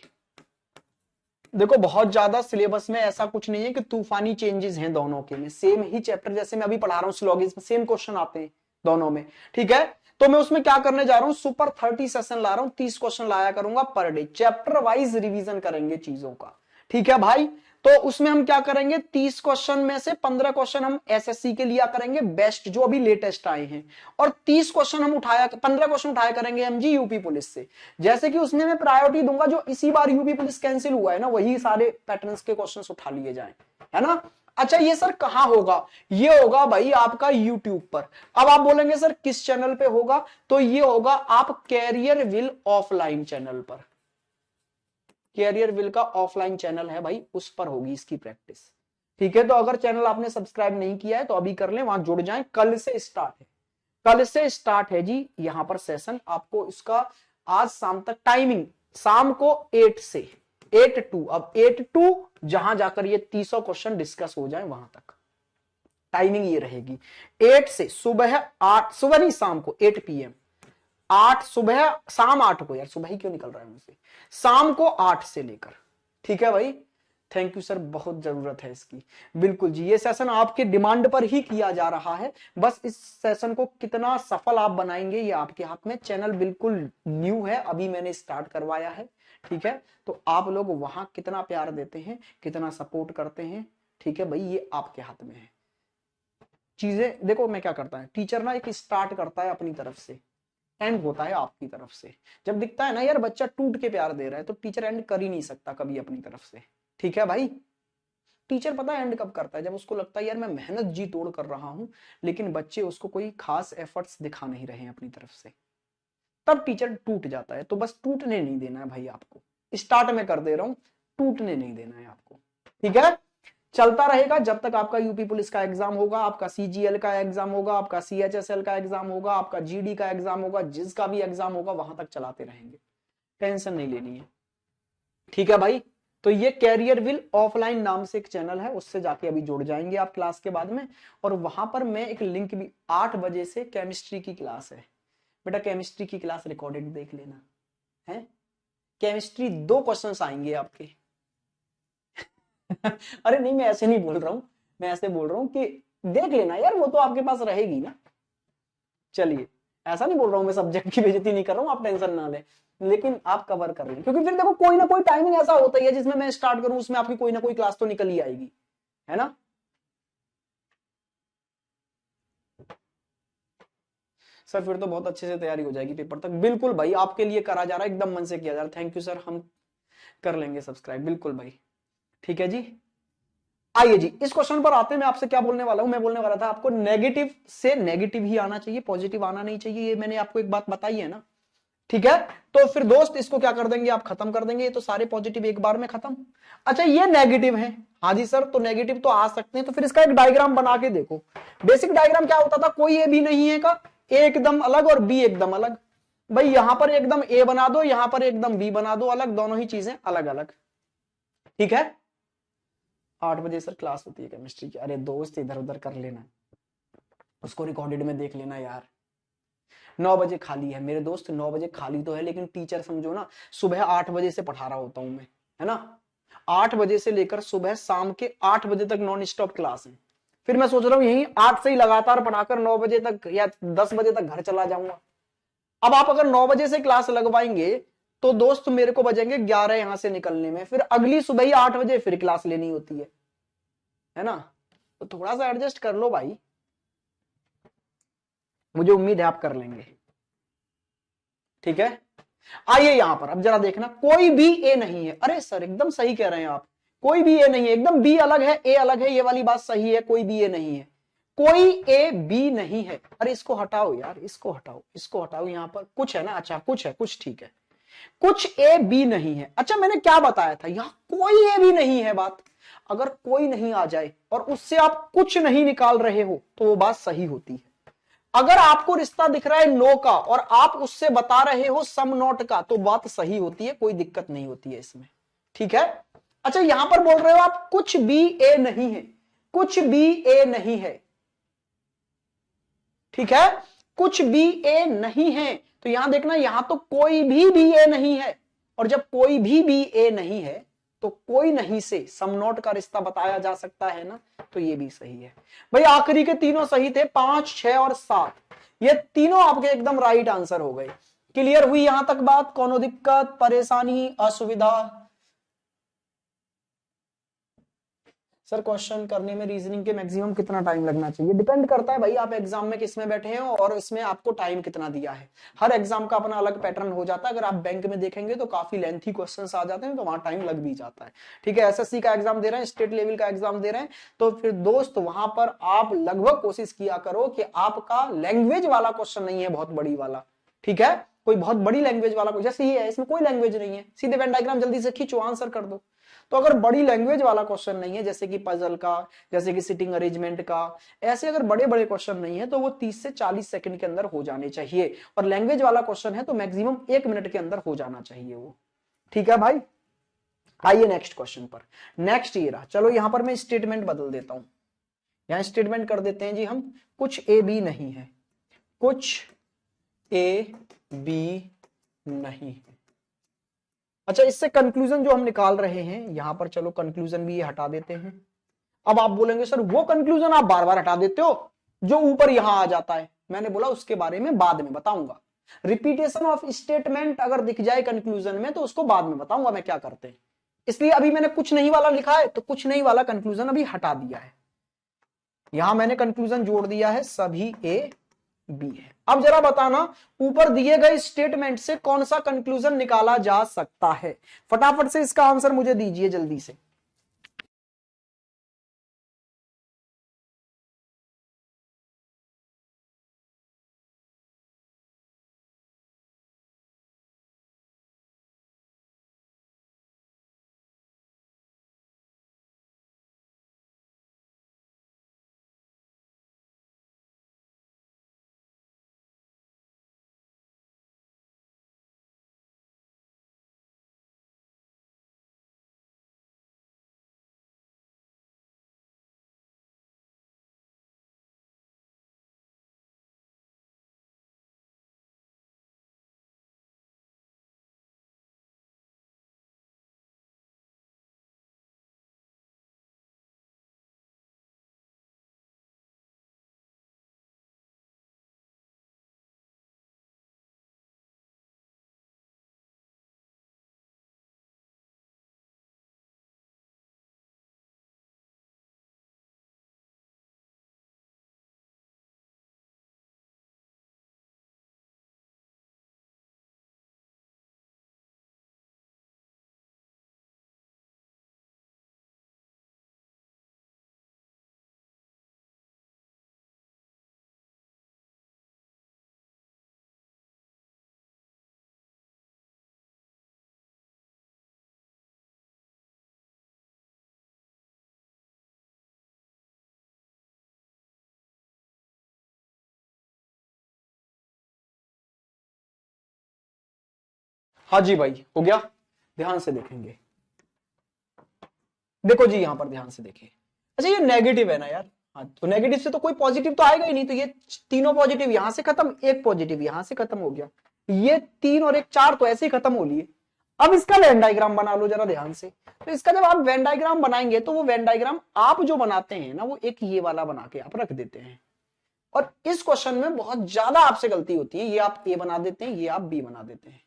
देखो बहुत ज्यादा सिलेबस में ऐसा कुछ नहीं है कि तूफानी चेंजेस हैं दोनों के में, सेम ही चैप्टर जैसे मैं अभी पढ़ा रहा हूं सिलॉगिज्म, सेम क्वेश्चन आते हैं दोनों में। ठीक है, तो मैं उसमें क्या करने जा रहा हूं, सुपर 30 सेशन ला रहा हूं, 30 क्वेश्चन लाया करूंगा per day, chapter wise revision करेंगे चीजों का। ठीक है भाई, तो उसमें हम क्या करेंगे, 30 क्वेश्चन में से 15 क्वेश्चन हम एसएससी के लिया करेंगे बेस्ट जो अभी लेटेस्ट आए हैं, और 30 क्वेश्चन हम 15 क्वेश्चन उठाया करेंगे एमजी यूपी पुलिस से। जैसे कि उसमें मैं प्रायोरिटी दूंगा जो इसी बार यूपी पुलिस कैंसिल हुआ है ना, वही सारे पैटर्न्स के क्वेश्चंस उठा लिए जाएं, है ना। अच्छा ये सर कहां होगा, ये होगा भाई आपका यूट्यूब पर। अब आप बोलेंगे सर किस चैनल पे होगा, तो ये होगा आप कैरियर विल ऑफलाइन चैनल पर। कैरियर विल का ऑफलाइन चैनल है भाई, उस पर होगी इसकी प्रैक्टिस। ठीक है, तो अगर चैनल आपने सब्सक्राइब नहीं किया है तो अभी कर लें, वहां जुड़ जाएं, कल से स्टार्ट है, कल से स्टार्ट है जी यहां पर सेशन। आपको इसका आज शाम तक टाइमिंग, शाम को 8 से 8 टू, अब 8 टू जहां जाकर ये 300 क्वेश्चन डिस्कस हो जाए वहां तक टाइमिंग ये रहेगी। 8 से सुबह 8, सुबह नहीं शाम को 8 PM, 8 सुबह, शाम 8 को, यार सुबह ही क्यों निकल रहा है मुझसे, शाम को 8 से लेकर। ठीक है भाई, थैंक यू सर, बहुत जरूरत है इसकी। बिल्कुल जी, ये सेशन आपके डिमांड पर ही किया जा रहा है, बस इस सेशन को कितना सफल आप बनाएंगे ये आपके हाथ में। चैनल बिल्कुल न्यू है, अभी मैंने स्टार्ट करवाया है। ठीक है, तो आप लोग वहां कितना प्यार देते हैं, कितना सपोर्ट करते हैं, ठीक है भाई, ये आपके हाथ में है। चीजें देखो मैं क्या करता है, टीचर ना एक स्टार्ट करता है अपनी तरफ से, एंड होता है आपकी तरफ से। जब दिखता है ना यार बच्चा टूट के प्यार दे रहा है, तो टीचर एंड कर ही नहीं सकता कभी अपनी तरफ से। ठीक है भाई, टीचर पता है एंड कब करता है, जब उसको लगता है यार मैं मेहनत जी तोड़ कर रहा हूं लेकिन बच्चे उसको कोई खास एफर्ट्स दिखा नहीं रहे हैं अपनी तरफ से, तब टीचर टूट जाता है। तो बस टूटने नहीं देना है भाई आपको, स्टार्ट में कर दे रहा हूं, टूटने नहीं देना है आपको। ठीक है, चलता रहेगा जब तक आपका यूपी पुलिस का एग्जाम होगा, आपका सीजीएल का एग्जाम होगा, आपका सीएचएसएल का एग्जाम होगा, आपका जीडी का एग्जाम होगा, जिसका भी एग्जाम होगा वहां तक चलाते रहेंगे, टेंशन नहीं लेनी है। ठीक है भाई, तो ये कैरियर विल ऑफलाइन नाम से एक चैनल है, उससे जाके अभी जुड़ जाएंगे आप क्लास के बाद में। और वहां पर मैं एक लिंक भी, 8 बजे से केमिस्ट्री की क्लास है बेटा, केमिस्ट्री की क्लास रिकॉर्डेड देख लेना है। केमिस्ट्री 2 क्वेश्चंस आएंगे आपके। अरे नहीं, मैं ऐसे नहीं बोल रहा हूं, मैं ऐसे बोल रहा हूं कि देख लेना यार, वो तो आपके पास रहेगी ना। चलिए, ऐसा नहीं बोल रहा हूं मैं, सब्जेक्ट की बेइज्जती नहीं कर रहा हूं, आप टेंशन ना लें, लेकिन आप कवर कर लें, क्योंकि फिर देखो कोई ना कोई टाइमिंग ऐसा होता ही है जिसमें मैं स्टार्ट करूं, उसमें आपकी कोई ना कोई क्लास तो निकल ही आएगी, है ना। सर फिर तो बहुत अच्छे से तैयारी हो जाएगी पेपर तक। बिल्कुल भाई, आपके लिए करा जा रहा है, एकदम मन से किया जा रहा है। थैंक यू सर, हम कर लेंगे सब्सक्राइब, बिल्कुल भाई। ठीक है जी, आइए जी इस क्वेश्चन पर आते हैं। मैं आपसे क्या बोलने वाला हूं, मैं बोलने वाला था आपको नेगेटिव से नेगेटिव ही आना चाहिए, पॉजिटिव आना नहीं चाहिए, ये मैंने आपको एक बात बताई है ना। ठीक है, तो फिर दोस्त इसको क्या कर देंगे, आप खत्म कर देंगे, ये तो सारे पॉजिटिव एक बार में खत्म। अच्छा ये नेगेटिव है, हाँ जी सर, तो नेगेटिव तो आ सकते हैं, तो फिर इसका एक डायग्राम बना के देखो। बेसिक डायग्राम क्या होता था, कोई ए बी नहीं है का, ए एकदम अलग और बी एकदम अलग। भाई यहां पर एकदम ए बना दो, यहां पर एकदम बी बना दो अलग, दोनों ही चीजें अलग अलग। ठीक है, 8 बजे सर क्लास होती है केमिस्ट्री की, अरे दोस्त इधर उधर कर लेना, उसको रिकॉर्डेड में देख लेना यार। 9 बजे खाली है मेरे दोस्त, 9 बजे खाली तो है, लेकिन टीचर समझो ना, सुबह 8 बजे से पढ़ा रहा होता हूं मैं, है ना। 8 बजे से लेकर सुबह शाम के 8 बजे तक नॉन स्टॉप क्लास है। फिर मैं सोच रहा हूँ यही 8 से ही लगातार पढ़ाकर 9 बजे तक या 10 बजे तक घर चला जाऊंगा। अब आप अगर 9 बजे से क्लास लगवाएंगे तो दोस्त मेरे को बजेंगे 11 यहां से निकलने में, फिर अगली सुबह ही 8 बजे फिर क्लास लेनी होती है ना। तो थोड़ा सा एडजस्ट कर लो भाई, मुझे उम्मीद है आप कर लेंगे। ठीक है, आइए यहां पर अब जरा देखना, कोई भी ए नहीं है। अरे सर एकदम सही कह रहे हैं आप, कोई भी ए नहीं है, एकदम बी अलग है ए अलग है, ये वाली बात सही है, कोई भी ए नहीं है, कोई ए बी नहीं है। अरे इसको हटाओ यार, इसको हटाओ, इसको हटाओ, यहां पर कुछ है ना, अच्छा कुछ है, कुछ ठीक है, कुछ ए बी नहीं है। अच्छा मैंने क्या बताया था, यहां कोई ए बी नहीं है बात। अगर कोई नहीं आ जाए और उससे आप कुछ नहीं निकाल रहे हो तो वो बात सही होती है। अगर आपको रिश्ता दिख रहा है नो का और आप उससे बता रहे हो सम नॉट का तो बात सही होती है, कोई दिक्कत नहीं होती है इसमें। ठीक है। अच्छा यहां पर बोल रहे हो आप कुछ भी ए नहीं है, कुछ भी ए नहीं है। ठीक है, कुछ भी ए नहीं है तो यहां देखना, यहां तो कोई भी ए नहीं है, और जब कोई भी ए नहीं है तो कोई नहीं से सम नॉट का रिश्ता बताया जा सकता है ना, तो ये भी सही है। भाई आखिरी के तीनों सही थे, 5, 6 और 7, ये तीनों आपके एकदम राइट आंसर हो गए। क्लियर हुई यहां तक बात? कोनो दिक्कत, परेशानी, असुविधा? सर क्वेश्चन करने में रीजनिंग के मैक्सिमम कितना टाइम लगना चाहिए? डिपेंड करता है भाई आप एग्जाम में किस में बैठे हैं और इसमें आपको टाइम कितना दिया है। हर एग्जाम का अपना अलग पैटर्न हो जाता है। अगर आप बैंक में देखेंगे तो काफी लेंथी क्वेश्चंस आ जाते हैं तो वहां टाइम लग भी जाता है। ठीक है, एसएससी का एग्जाम दे रहे हैं, स्टेट लेवल का एग्जाम दे रहे हैं, तो फिर दोस्त वहां पर आप लगभग कोशिश किया करो कि आपका लैंग्वेज वाला क्वेश्चन नहीं है बहुत बड़ी वाला। ठीक है, कोई बहुत बड़ी लैंग्वेज वाला, जैसे ये है इसमें कोई लैंग्वेज नहीं है, सीधे वेन डायग्राम जल्दी से खींचो आंसर कर दो। तो अगर बड़ी लैंग्वेज वाला क्वेश्चन नहीं है जैसे कि पजल का, जैसे कि सिटिंग अरेंजमेंट का, ऐसे अगर बड़े बड़े क्वेश्चन नहीं है तो वो 30 से 40 सेकंड के अंदर हो जाने चाहिए, और लैंग्वेज वाला क्वेश्चन है तो मैक्सिमम 1 मिनट के अंदर हो जाना चाहिए वो। ठीक है भाई, आइए नेक्स्ट क्वेश्चन पर। नेक्स्ट ये रहा, चलो यहां पर मैं स्टेटमेंट बदल देता हूं, यहां स्टेटमेंट कर देते हैं जी हम, कुछ ए बी नहीं है, कुछ ए बी नहीं है। अच्छा इससे कंक्लूजन जो हम निकाल रहे हैं यहां पर, चलो कंक्लूजन भी ये हटा देते हैं। अब आप बोलेंगे सर वो कंक्लूजन आप बार बार हटा देते हो जो ऊपर यहां आ जाता है। मैंने बोला उसके बारे में बाद में बताऊंगा। रिपीटेशन ऑफ स्टेटमेंट अगर दिख जाए कंक्लूजन में तो उसको बाद में बताऊंगा मैं क्या करते हैं। इसलिए अभी मैंने कुछ नहीं वाला लिखा है तो कुछ नहीं वाला कंक्लूजन अभी हटा दिया है। यहां मैंने कंक्लूजन जोड़ दिया है सभी ए बी है। अब जरा बताना ऊपर दिए गए स्टेटमेंट से कौन सा कंक्लूजन निकाला जा सकता है? फटाफट से इसका आंसर मुझे दीजिए जल्दी से। हाँ जी भाई हो गया, ध्यान से देखेंगे। देखो जी यहां पर ध्यान से देखिए। अच्छा ये नेगेटिव है ना यार, हाँ तो नेगेटिव से तो कोई पॉजिटिव तो आएगा ही नहीं, तो ये तीनों पॉजिटिव यहां से खत्म, एक पॉजिटिव यहां से खत्म हो गया, ये 3 और 1 4 तो ऐसे ही खत्म हो लिए। अब इसका वेन डायग्राम बना लो जरा ध्यान से। तो इसका जब आप वेन डायग्राम बनाएंगे तो वो वेन डायग्राम आप जो बनाते हैं ना वो एक ये वाला बना के आप रख देते हैं, और इस क्वेश्चन में बहुत ज्यादा आपसे गलती होती है, ये आप ए बना देते हैं, ये आप बी बना देते हैं।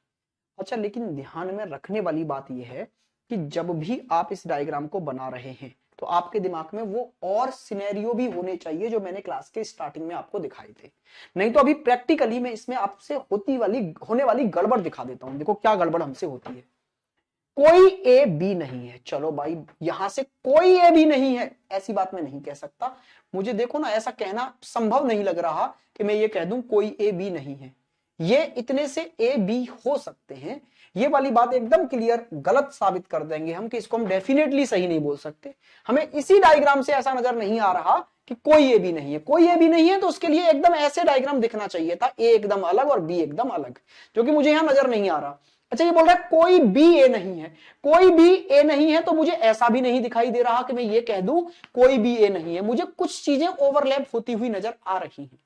अच्छा लेकिन ध्यान में रखने वाली बात यह है कि जब भी आप इस डायग्राम को बना रहे हैं तो आपके दिमाग में वो और सिनेरियो भी होने चाहिए जो मैंने क्लास के स्टार्टिंग में आपको दिखाए थे। नहीं तो अभी प्रैक्टिकली मैं इसमें आपसे होने वाली गड़बड़ दिखा देता हूं। देखो क्या गड़बड़ हमसे होती है। कोई ए बी नहीं है, चलो भाई यहां से कोई ए बी नहीं है ऐसी बात मैं नहीं कह सकता। मुझे देखो ना ऐसा कहना संभव नहीं लग रहा कि मैं ये कह दूं कोई ए बी नहीं है। ये इतने से ए बी हो सकते हैं, ये वाली बात एकदम क्लियर गलत साबित कर देंगे हम कि इसको हम डेफिनेटली सही नहीं बोल सकते। हमें इसी डायग्राम से ऐसा नजर नहीं आ रहा कि कोई ए बी नहीं है, कोई ए बी नहीं है, तो उसके लिए एकदम ऐसे डायग्राम दिखना चाहिए था, ए एकदम अलग और बी एकदम अलग, जो कि मुझे यहां नजर नहीं आ रहा। अच्छा, ये बोल रहा है कोई बी ए नहीं है, कोई भी ए नहीं है, तो मुझे ऐसा भी नहीं दिखाई दे रहा कि मैं ये कह दूं कोई भी ए नहीं है, मुझे कुछ चीजें ओवरलैप होती हुई नजर आ रही हैं।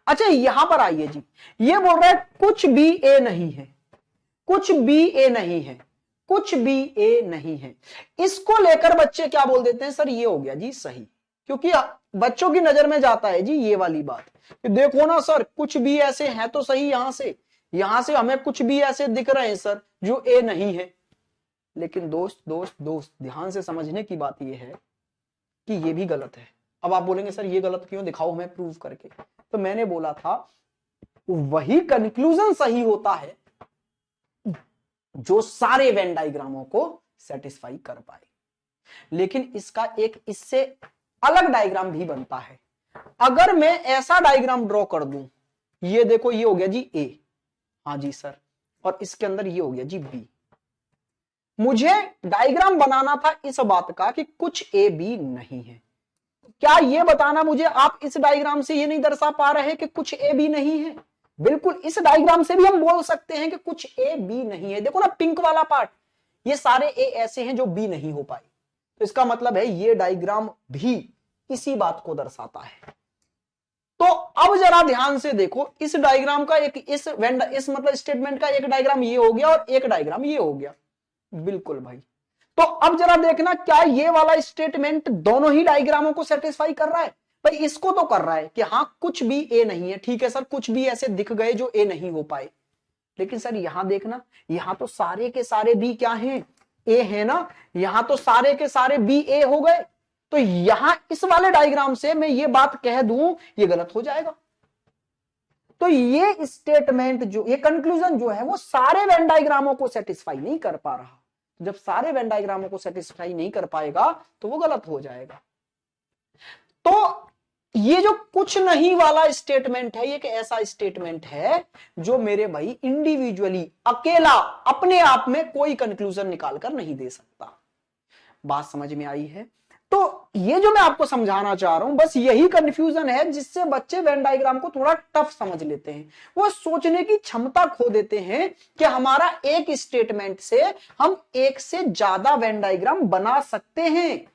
अच्छा, यहां पर आइए जी, ये बोल रहा है कुछ भी ए नहीं है, कुछ भी ए नहीं है, कुछ भी ए नहीं है। इसको लेकर बच्चे क्या बोल देते हैं, सर ये हो गया जी सही, क्योंकि बच्चों की नजर में जाता है जी ये वाली बात कि देखो ना सर, कुछ भी ऐसे हैं तो सही, यहां से हमें कुछ भी ऐसे दिख रहे हैं सर जो ए नहीं है। लेकिन दोस्त दोस्त दोस्त ध्यान से समझने की बात यह है कि ये भी गलत है। अब आप बोलेंगे सर ये गलत क्यों, दिखाओ हमें प्रूव करके। तो मैंने बोला था वही कंक्लूजन सही होता है जो सारे वेन डायग्रामों को सेटिस्फाई कर पाए, लेकिन इसका एक इससे अलग डायग्राम भी बनता है। अगर मैं ऐसा डायग्राम ड्रॉ कर दूं, ये देखो ये हो गया जी ए, हाँ जी सर, और इसके अंदर ये हो गया जी बी। मुझे डायग्राम बनाना था इस बात का कि कुछ ए बी नहीं है। क्या ये बताना मुझे आप इस डायग्राम से ये नहीं दर्शा पा रहे कि कुछ ए बी नहीं है? बिल्कुल, इस डायग्राम से भी हम बोल सकते हैं कि कुछ ए बी नहीं है। देखो ना पिंक वाला पार्ट, ये सारे ए ऐसे हैं जो बी नहीं हो पाए, तो इसका मतलब है ये डायग्राम भी इसी बात को दर्शाता है। तो अब जरा ध्यान से देखो, इस डायग्राम का एक इस मतलब स्टेटमेंट का एक डायग्राम ये हो गया और एक डायग्राम ये हो गया। बिल्कुल भाई, तो अब जरा देखना क्या ये वाला स्टेटमेंट दोनों ही डायग्रामों को सेटिस्फाई कर रहा है? भाई इसको तो कर रहा है कि हाँ कुछ भी ए नहीं है, ठीक है सर, कुछ भी ऐसे दिख गए जो ए नहीं हो पाए। लेकिन सर यहां देखना, यहां तो सारे के सारे बी क्या हैं, ए है ना, यहां तो सारे के सारे बी ए हो गए। तो यहां इस वाले डायग्राम से मैं ये बात कह दूं, ये गलत हो जाएगा। तो ये स्टेटमेंट जो, ये कंक्लूजन जो है वो सारे वेन डायग्रामों को सेटिस्फाई नहीं कर पा रहा। जब सारे वेन डायग्रामों को सेटिस्फाई नहीं कर पाएगा तो वो गलत हो जाएगा। तो ये जो कुछ नहीं वाला स्टेटमेंट है, ये एक ऐसा स्टेटमेंट है जो मेरे भाई इंडिविजुअली अकेला अपने आप में कोई कंक्लूजन निकाल कर नहीं दे सकता। बात समझ में आई है? तो ये जो मैं आपको समझाना चाह रहा हूं, बस यही कंफ्यूजन है जिससे बच्चे वेन डायग्राम को थोड़ा टफ समझ लेते हैं। वो सोचने की क्षमता खो देते हैं कि हमारा एक स्टेटमेंट से हम एक से ज्यादा वेन डायग्राम बना सकते हैं।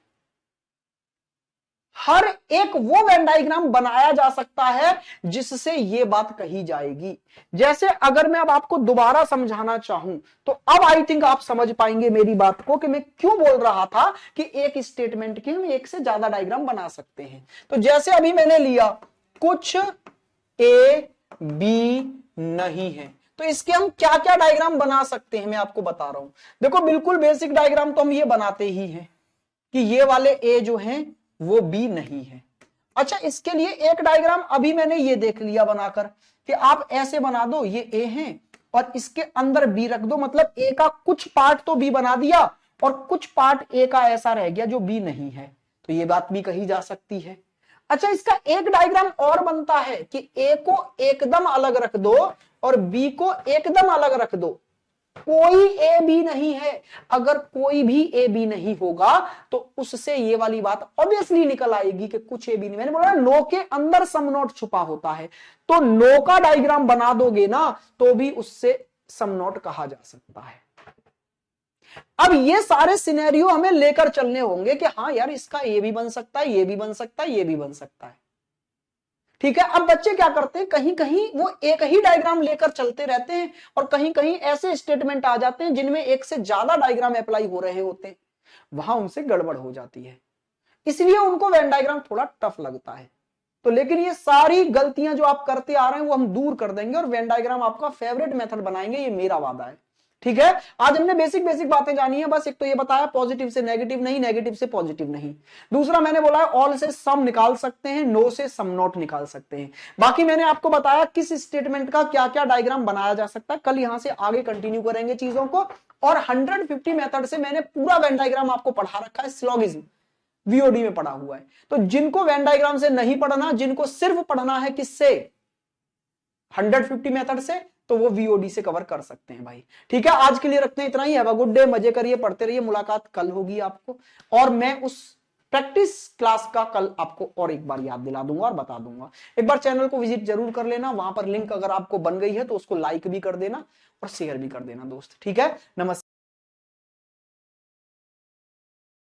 हर एक वो वेन डायग्राम बनाया जा सकता है जिससे ये बात कही जाएगी। जैसे अगर मैं अब आपको दोबारा समझाना चाहूं तो अब आई थिंक आप समझ पाएंगे मेरी बात को कि मैं क्यों बोल रहा था कि एक स्टेटमेंट के हम एक से ज्यादा डायग्राम बना सकते हैं। तो जैसे अभी मैंने लिया कुछ ए बी नहीं है, तो इसके हम क्या क्या डायग्राम बना सकते हैं मैं आपको बता रहा हूं। देखो बिल्कुल बेसिक डायग्राम तो हम ये बनाते ही हैं कि ये वाले ए जो हैं वो बी नहीं है। अच्छा, इसके लिए एक डायग्राम अभी मैंने ये देख लिया बनाकर कि आप ऐसे बना दो, ये ए है और इसके अंदर बी रख दो, मतलब ए का कुछ पार्ट तो बी बना दिया और कुछ पार्ट ए का ऐसा रह गया जो बी नहीं है। तो ये बात भी कही जा सकती है। अच्छा, इसका एक डायग्राम और बनता है कि ए को एकदम अलग रख दो और बी को एकदम अलग रख दो, कोई ए बी नहीं है। अगर कोई भी ए बी नहीं होगा तो उससे ये वाली बात ऑब्वियसली निकल आएगी कि कुछ ए बी नहीं। मैंने बोला नो के अंदर सम नोट छुपा होता है, तो नो का डायग्राम बना दोगे ना तो भी उससे सम नोट कहा जा सकता है। अब ये सारे सिनेरियो हमें लेकर चलने होंगे कि हाँ यार इसका ये भी बन सकता है, ये भी बन सकता है, ये भी बन सकता है। ठीक है, अब बच्चे क्या करते हैं, कहीं कहीं वो एक ही डायग्राम लेकर चलते रहते हैं और कहीं कहीं ऐसे स्टेटमेंट आ जाते हैं जिनमें एक से ज्यादा डायग्राम अप्लाई हो रहे होते हैं, वहां उनसे गड़बड़ हो जाती है, इसलिए उनको वेन डायग्राम थोड़ा टफ लगता है। तो लेकिन ये सारी गलतियां जो आप करते आ रहे हैं वो हम दूर कर देंगे और वेन डायग्राम आपका फेवरेट मेथड बनाएंगे, ये मेरा वादा है। ठीक है, आज हमने बेसिक बेसिक बातें जानी है। बस एक तो ये बताया पॉजिटिव से नेगेटिव नहीं, नेगेटिव से पॉजिटिव नहीं। दूसरा मैंने बोला है ऑल से सम निकाल सकते हैं, नो से सम नॉट निकाल सकते हैं। बाकी मैंने आपको बताया किस स्टेटमेंट का क्या क्या डायग्राम बनाया जा सकता है। कल यहां से आगे कंटिन्यू करेंगे चीजों को। और 150 मेथड से मैंने पूरा वेन डायग्राम आपको पढ़ा रखा है, सिलोगिज्म वीओडी में पढ़ा हुआ है। तो जिनको वेन डायग्राम से नहीं पढ़ना, जिनको सिर्फ पढ़ना है किससे, 150 मेथड से, तो वो वीओडी से कवर कर सकते हैं भाई। ठीक है, आज के लिए रखते हैं इतना ही। हैव अ गुड डे, मजे करिए, पढ़ते रहिए, मुलाकात कल होगी आपको, और मैं उस प्रैक्टिस क्लास का कल आपको और एक बार याद दिला दूंगा और बता दूंगा। एक बार चैनल को विजिट जरूर कर लेना, वहां पर लिंक अगर आपको बन गई है तो उसको लाइक भी कर देना और शेयर भी कर देना दोस्त। ठीक है, नमस्कार।